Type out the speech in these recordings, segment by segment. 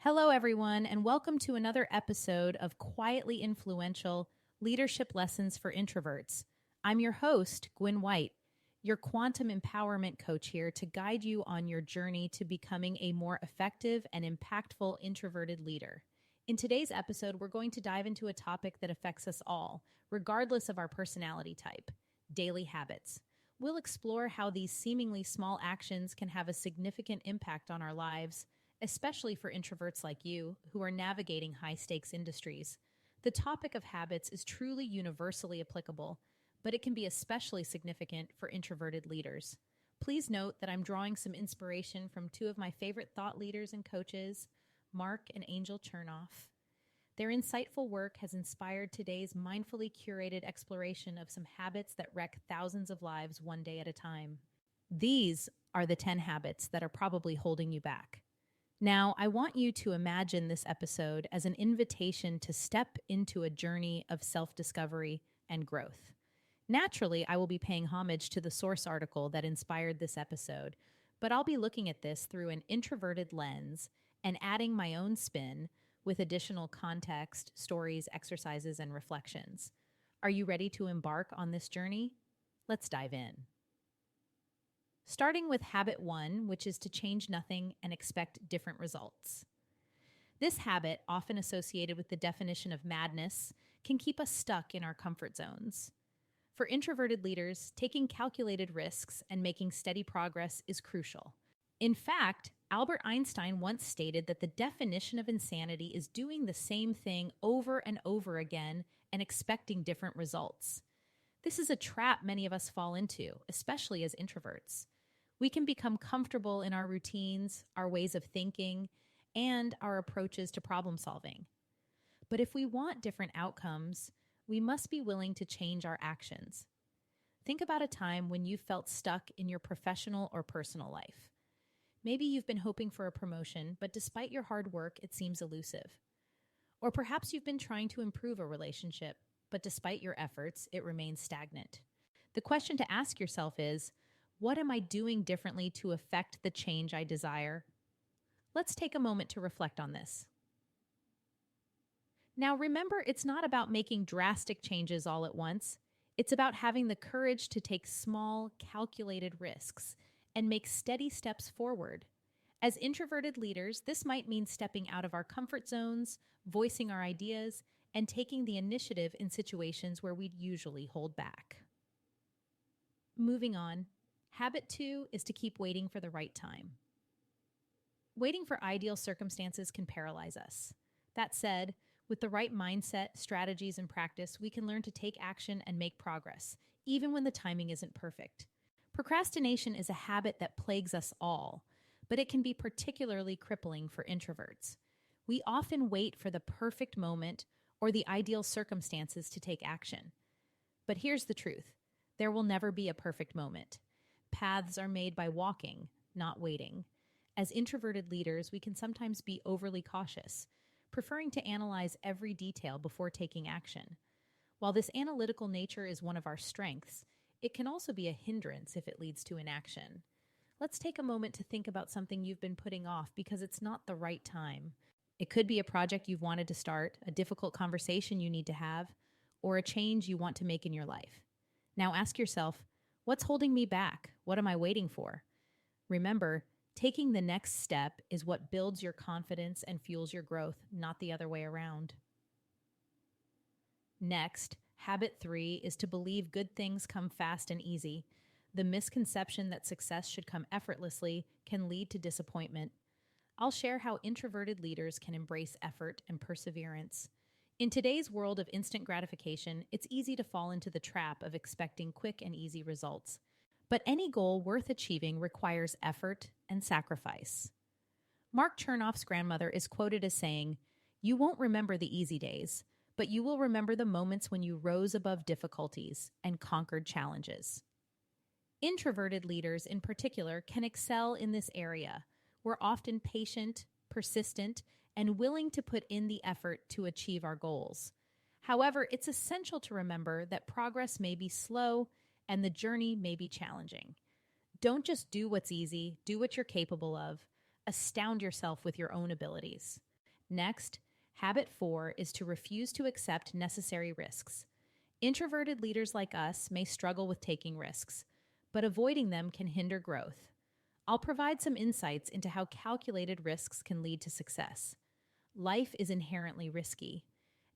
Hello, everyone, and welcome to another episode of Quietly Influential Leadership Lessons for Introverts. I'm your host, Gwen White, your quantum empowerment coach here to guide you on your journey to becoming a more effective and impactful introverted leader. In today's episode, we're going to dive into a topic that affects us all, regardless of our personality type: daily habits. We'll explore how these seemingly small actions can have a significant impact on our lives, especially for introverts like you who are navigating high-stakes industries. The topic of habits is truly universally applicable, but it can be especially significant for introverted leaders. Please note that I'm drawing some inspiration from two of my favorite thought leaders and coaches, Mark and Angel Chernoff. Their insightful work has inspired today's mindfully curated exploration of some habits that wreck thousands of lives one day at a time. These are the 10 habits that are probably holding you back. Now, I want you to imagine this episode as an invitation to step into a journey of self-discovery and growth. Naturally, I will be paying homage to the source article that inspired this episode, but I'll be looking at this through an introverted lens and adding my own spin with additional context, stories, exercises, and reflections. Are you ready to embark on this journey? Let's dive in. Starting with habit 1, which is to change nothing and expect different results. This habit, often associated with the definition of madness, can keep us stuck in our comfort zones. For introverted leaders, taking calculated risks and making steady progress is crucial. In fact, Albert Einstein once stated that the definition of insanity is doing the same thing over and over again and expecting different results. This is a trap many of us fall into, especially as introverts. We can become comfortable in our routines, our ways of thinking, and our approaches to problem solving. But if we want different outcomes, we must be willing to change our actions. Think about a time when you felt stuck in your professional or personal life. Maybe you've been hoping for a promotion, but despite your hard work, it seems elusive. Or perhaps you've been trying to improve a relationship, but despite your efforts, it remains stagnant. The question to ask yourself is, what am I doing differently to affect the change I desire? Let's take a moment to reflect on this. Now, remember, it's not about making drastic changes all at once. It's about having the courage to take small, calculated risks and make steady steps forward. As introverted leaders, this might mean stepping out of our comfort zones, voicing our ideas, and taking the initiative in situations where we'd usually hold back. Moving on, habit 2 is to keep waiting for the right time. Waiting for ideal circumstances can paralyze us. That said, with the right mindset, strategies, and practice, we can learn to take action and make progress, even when the timing isn't perfect. Procrastination is a habit that plagues us all, but it can be particularly crippling for introverts. We often wait for the perfect moment or the ideal circumstances to take action. But here's the truth: there will never be a perfect moment. Paths are made by walking, not waiting. As introverted leaders, we can sometimes be overly cautious, preferring to analyze every detail before taking action. While this analytical nature is one of our strengths, it can also be a hindrance if it leads to inaction. Let's take a moment to think about something you've been putting off because it's not the right time. It could be a project you've wanted to start, a difficult conversation you need to have, or a change you want to make in your life. Now ask yourself, what's holding me back? What am I waiting for? Remember, taking the next step is what builds your confidence and fuels your growth, not the other way around. Next, habit 3 is to believe good things come fast and easy. The misconception that success should come effortlessly can lead to disappointment. I'll share how introverted leaders can embrace effort and perseverance. In today's world of instant gratification, it's easy to fall into the trap of expecting quick and easy results. But any goal worth achieving requires effort and sacrifice. Mark Chernoff's grandmother is quoted as saying, "You won't remember the easy days, but you will remember the moments when you rose above difficulties and conquered challenges." Introverted leaders, in particular, can excel in this area. We're often patient, persistent, and willing to put in the effort to achieve our goals. However, it's essential to remember that progress may be slow and the journey may be challenging. Don't just do what's easy, do what you're capable of. Astound yourself with your own abilities. Next, habit 4 is to refuse to accept necessary risks. Introverted leaders like us may struggle with taking risks, but avoiding them can hinder growth. I'll provide some insights into how calculated risks can lead to success. Life is inherently risky.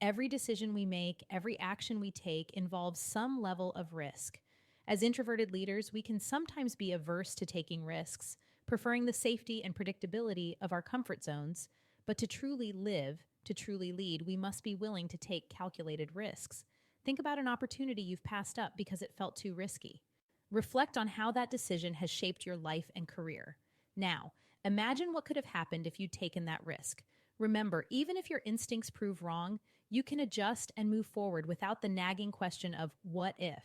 Every decision we make, every action we take involves some level of risk. As introverted leaders, we can sometimes be averse to taking risks, preferring the safety and predictability of our comfort zones. But to truly live, to truly lead, we must be willing to take calculated risks. Think about an opportunity you've passed up because it felt too risky. Reflect on how that decision has shaped your life and career. Now, imagine what could have happened if you'd taken that risk. Remember, even if your instincts prove wrong, you can adjust and move forward without the nagging question of what if.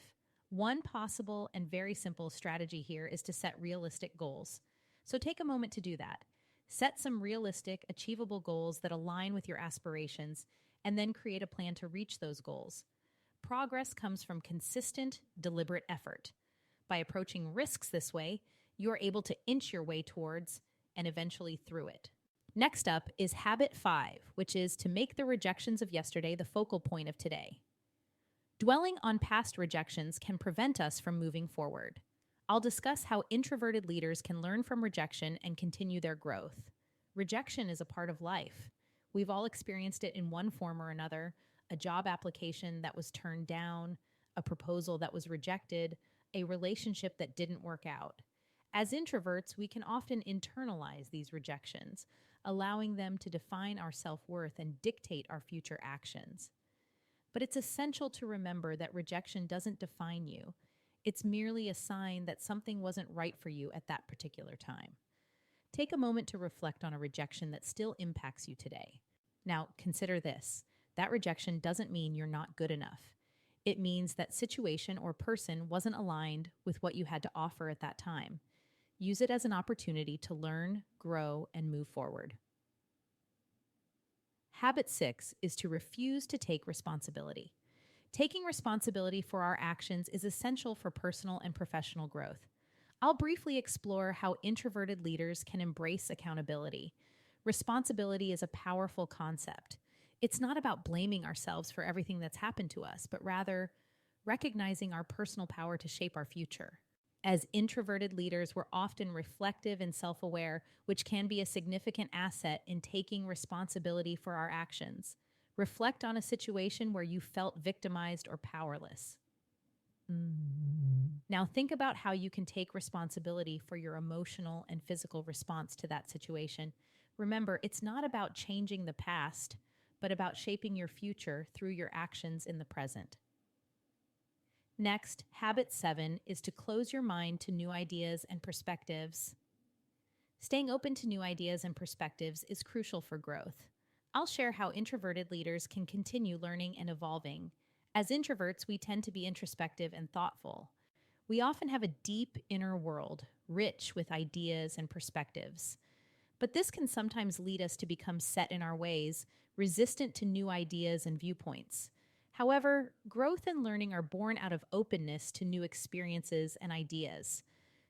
One possible and very simple strategy here is to set realistic goals. So take a moment to do that. Set some realistic, achievable goals that align with your aspirations, and then create a plan to reach those goals. Progress comes from consistent, deliberate effort. By approaching risks this way, you are able to inch your way towards and eventually through it. Next up is habit 5, which is to make the rejections of yesterday the focal point of today. Dwelling on past rejections can prevent us from moving forward. I'll discuss how introverted leaders can learn from rejection and continue their growth. Rejection is a part of life. We've all experienced it in one form or another: a job application that was turned down, a proposal that was rejected, a relationship that didn't work out. As introverts, we can often internalize these rejections, allowing them to define our self-worth and dictate our future actions. But it's essential to remember that rejection doesn't define you. It's merely a sign that something wasn't right for you at that particular time. Take a moment to reflect on a rejection that still impacts you today. Now, consider this. That rejection doesn't mean you're not good enough. It means that situation or person wasn't aligned with what you had to offer at that time. Use it as an opportunity to learn, grow, and move forward. Habit 6 is to refuse to take responsibility. Taking responsibility for our actions is essential for personal and professional growth. I'll briefly explore how introverted leaders can embrace accountability. Responsibility is a powerful concept. It's not about blaming ourselves for everything that's happened to us, but rather recognizing our personal power to shape our future. As introverted leaders, we're often reflective and self-aware, which can be a significant asset in taking responsibility for our actions. Reflect on a situation where you felt victimized or powerless. Now think about how you can take responsibility for your emotional and physical response to that situation. Remember, it's not about changing the past, but about shaping your future through your actions in the present. Next, habit 7 is to close your mind to new ideas and perspectives. Staying open to new ideas and perspectives is crucial for growth. I'll share how introverted leaders can continue learning and evolving. As introverts, we tend to be introspective and thoughtful. We often have a deep inner world, rich with ideas and perspectives. But this can sometimes lead us to become set in our ways, resistant to new ideas and viewpoints. However, growth and learning are born out of openness to new experiences and ideas.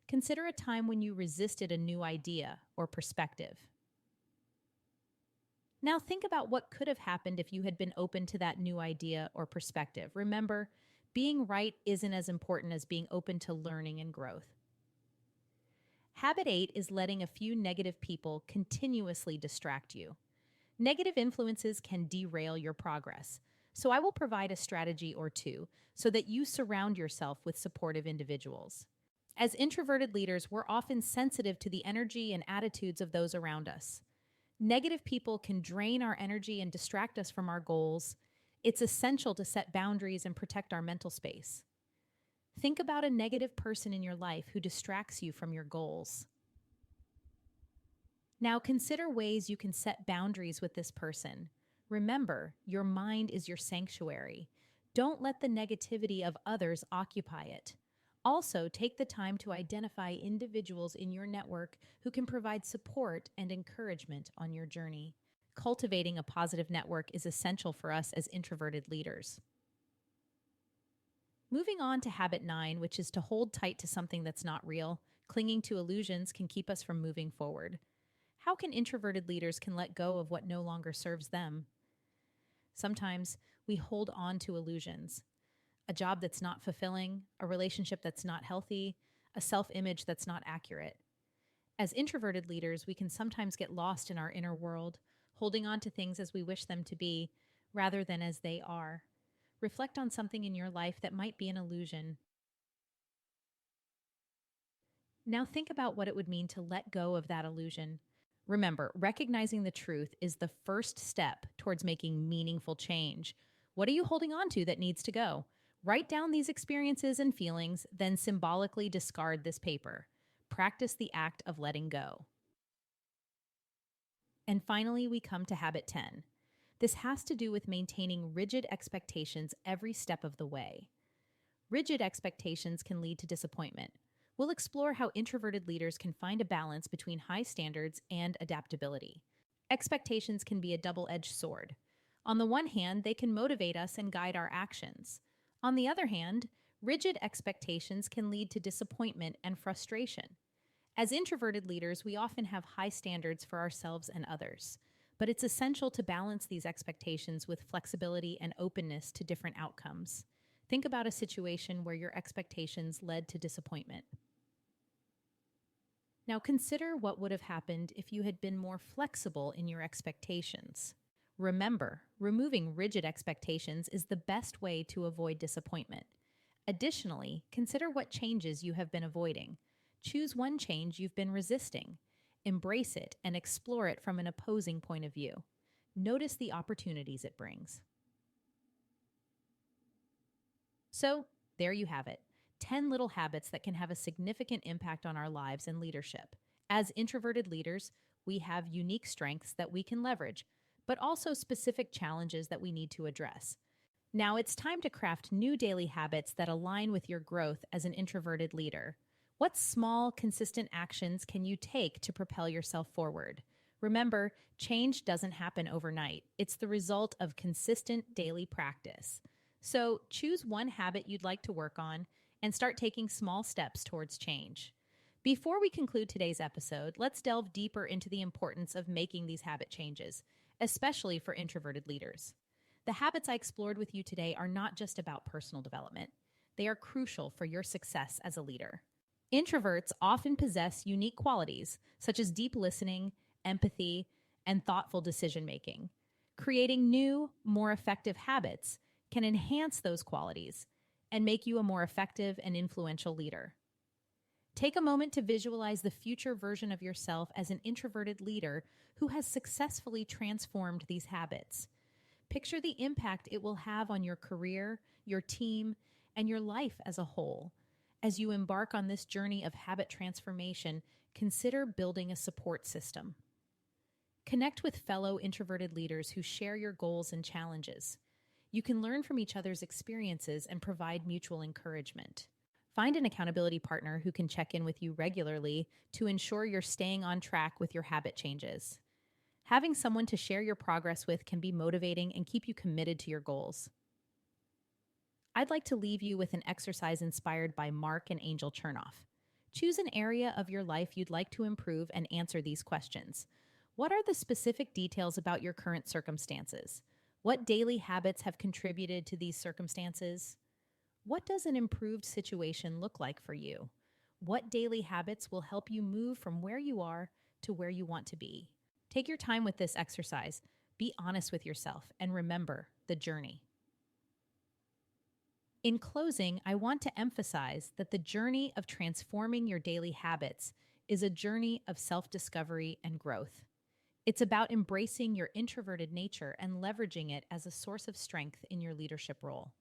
Consider a time when you resisted a new idea or perspective. Now think about what could have happened if you had been open to that new idea or perspective. Remember, being right isn't as important as being open to learning and growth. Habit 8 is letting a few negative people continuously distract you. Negative influences can derail your progress. So I will provide a strategy or two so that you surround yourself with supportive individuals. As introverted leaders, we're often sensitive to the energy and attitudes of those around us. Negative people can drain our energy and distract us from our goals. It's essential to set boundaries and protect our mental space. Think about a negative person in your life who distracts you from your goals. Now consider ways you can set boundaries with this person. Remember, your mind is your sanctuary. Don't let the negativity of others occupy it. Also, take the time to identify individuals in your network who can provide support and encouragement on your journey. Cultivating a positive network is essential for us as introverted leaders. Moving on to habit 9, which is to hold tight to something that's not real. Clinging to illusions can keep us from moving forward. How can introverted leaders can let go of what no longer serves them? Sometimes we hold on to illusions, a job that's not fulfilling, a relationship that's not healthy, a self-image that's not accurate. As introverted leaders, we can sometimes get lost in our inner world, holding on to things as we wish them to be, rather than as they are. Reflect on something in your life that might be an illusion. Now think about what it would mean to let go of that illusion. Remember, recognizing the truth is the first step towards making meaningful change. What are you holding on to that needs to go? Write down these experiences and feelings, then symbolically discard this paper. Practice the act of letting go. And finally, we come to habit 10. This has to do with maintaining rigid expectations every step of the way. Rigid expectations can lead to disappointment. We'll explore how introverted leaders can find a balance between high standards and adaptability. Expectations can be a double-edged sword. On the one hand, they can motivate us and guide our actions. On the other hand, rigid expectations can lead to disappointment and frustration. As introverted leaders, we often have high standards for ourselves and others, but it's essential to balance these expectations with flexibility and openness to different outcomes. Think about a situation where your expectations led to disappointment. Now consider what would have happened if you had been more flexible in your expectations. Remember, removing rigid expectations is the best way to avoid disappointment. Additionally, consider what changes you have been avoiding. Choose one change you've been resisting. Embrace it and explore it from an opposing point of view. Notice the opportunities it brings. So, there you have it. 10 little habits that can have a significant impact on our lives and leadership. As introverted leaders, we have unique strengths that we can leverage, but also specific challenges that we need to address. Now it's time to craft new daily habits that align with your growth as an introverted leader. What small, consistent actions can you take to propel yourself forward? Remember, change doesn't happen overnight. It's the result of consistent daily practice. So choose one habit you'd like to work on and start taking small steps towards change. Before we conclude today's episode, let's delve deeper into the importance of making these habit changes, especially for introverted leaders. The habits I explored with you today are not just about personal development. They are crucial for your success as a leader. Introverts often possess unique qualities, such as deep listening, empathy, and thoughtful decision-making. Creating new, more effective habits can enhance those qualities and make you a more effective and influential leader. Take a moment to visualize the future version of yourself as an introverted leader who has successfully transformed these habits. Picture the impact it will have on your career, your team, and your life as a whole. As you embark on this journey of habit transformation, consider building a support system. Connect with fellow introverted leaders who share your goals and challenges. You can learn from each other's experiences and provide mutual encouragement. Find an accountability partner who can check in with you regularly to ensure you're staying on track with your habit changes. Having someone to share your progress with can be motivating and keep you committed to your goals. I'd like to leave you with an exercise inspired by Mark and Angel Chernoff. Choose an area of your life you'd like to improve and answer these questions. What are the specific details about your current circumstances? What daily habits have contributed to these circumstances? What does an improved situation look like for you? What daily habits will help you move from where you are to where you want to be? Take your time with this exercise. Be honest with yourself and remember the journey. In closing, I want to emphasize that the journey of transforming your daily habits is a journey of self-discovery and growth. It's about embracing your introverted nature and leveraging it as a source of strength in your leadership role.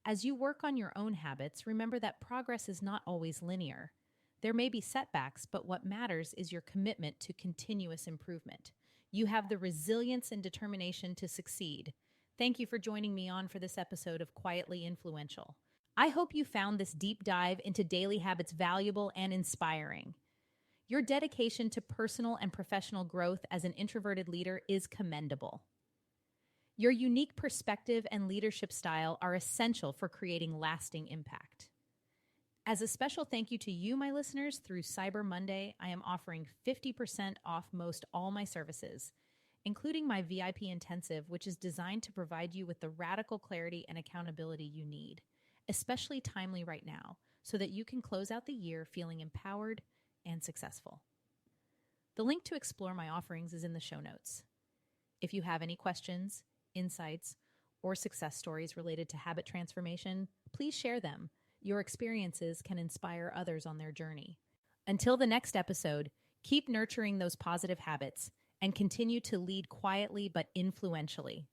As you work on your own habits, remember that progress is not always linear. There may be setbacks, but what matters is your commitment to continuous improvement. You have the resilience and determination to succeed. Thank you for joining me on for this episode of Quietly Influential. I hope you found this deep dive into daily habits valuable and inspiring. Your dedication to personal and professional growth as an introverted leader is commendable. Your unique perspective and leadership style are essential for creating lasting impact. As a special thank you to you, my listeners, through Cyber Monday, I am offering 50% off most all my services, including my VIP intensive, which is designed to provide you with the radical clarity and accountability you need, especially timely right now, so that you can close out the year feeling empowered and successful. The link to explore my offerings is in the show notes. If you have any questions, insights, or success stories related to habit transformation, please share them. Your experiences can inspire others on their journey. Until the next episode, keep nurturing those positive habits and continue to lead quietly but influentially.